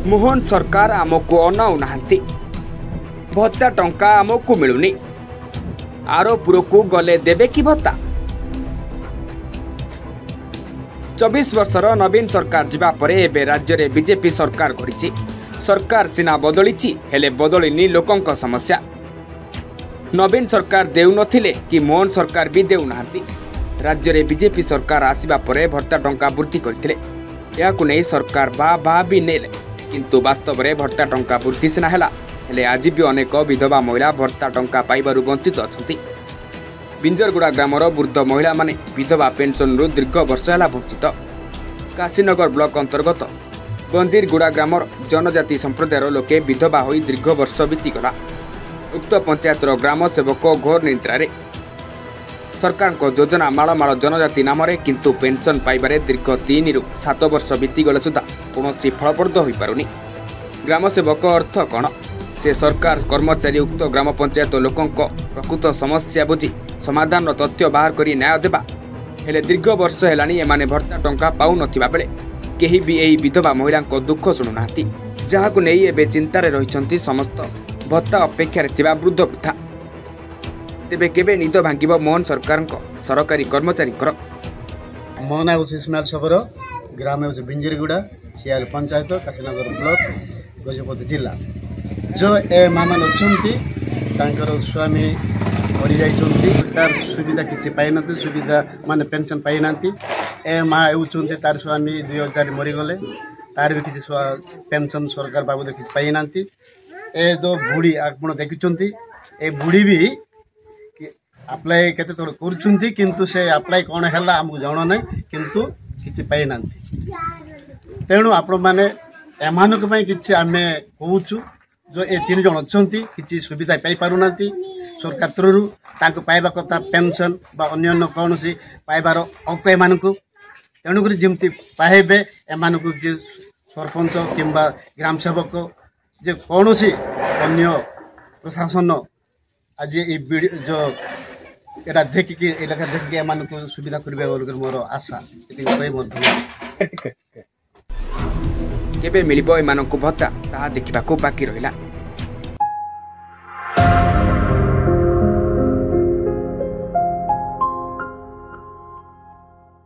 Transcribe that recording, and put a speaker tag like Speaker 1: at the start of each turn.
Speaker 1: मोहन सरकार आमको अनाऊ नाहांती भत्ता टंका आमको मिलुनी आरपुर को गले देबे कि भत्ता 24 वर्षर नवीन सरकार जिबा परे एबे राज्य रे बीजेपी सरकार गढ़ी सरकार सिना बदली हेले बदलिनी लोकंक समस्या नवीन सरकार देउ नथिले कि मोहन सरकार भी देउ नाहांती राज्य रे बीजेपी सरकार आसीबा परे भत्ता टंका वृद्धि करथिले याकु नै सरकार बा भी नेले किंतु वास्तव में भत्ता टंका वृद्धि सिना हेला हेले आज भी अनेक विधवा महिला भत्ता टंका पाइबारु वंचित अछंती बिंजरगुड़ा ग्रामर वृद्ध महिला माने विधवा पेंशन रु दीर्घ वर्ष है वंचित काशीनगर ब्लॉक अंतर्गत गंजीरगुड़ा ग्रामर जनजाति संप्रदायर लोके विधवा होई दीर्घ वर्ष बीतीगला उक्त पंचायतर ग्राम सेवक घोर निद्रारे सरकार को योजना मालमाल जनजाति नाम किंतु पेंशन पाइबारे दीर्घ 3 रु 7 वर्ष बीतीगले सुधा कौन फलप्रद हो पारुनी ग्राम सेवक अर्थ कौन से सरकार कर्मचारी उक्त ग्राम पंचायत लोकों प्रकृत समस्या बुझी समाधान तथ्य बाहर कर न्याय देवा हेले दीर्घ वर्ष है एमाने भत्ता टंका पाउ नथिबा बेले केही भी एही विधवा महिला दुख शुणुना जहां नहीं एबे चिंतार रही समस्त भत्ता अपेक्षा थिबा वृद्ध वृद्धा तेबे केबे निद भांगिब मोहन सरकार सरकारी कर्मचारी
Speaker 2: मो ना स्मार्ट सबर ग्राम हूँ बिंजरगुड़ा सियाल पंचायत काशीनगर ब्लॉक गजपति जिला जो ए मामा अच्छा स्वामी मरी सरकार सुविधा किसी पाई ना सुविधा माने पेंशन पाई ना ए माँ होती तार स्वामी 2000 मरीगले तार भी किसी पेंशन सरकार बाबद किसी पाई ना ए दो बुढ़ी आप देखुं ए बुढ़ी भी अप्लाई केते थोड़ा करुछुंती किंतु से अप्लाई कौन है आमको जाना ना किंतु किसी पाई ना तेणु आपण मैंने एमान कि आम कहूँ जो ए 3 जन अच्छा कि सुविधा पाई पारना सरकार तरु पाइबा कथा पेंशन बा अन्य कौन सी पाइबार हक एम तेणुक जमी पाइबे एम सरपंच किंबा ग्राम सेवक जे कौन सी अन्य प्रशासन आज जो एटा देखिकी इलाका देखिकी एम सुविधा करेंगे मोर आशा
Speaker 1: केबे मिलिबो एमानकु भत्ता ताहा देखिबाकू बाकी रहिला।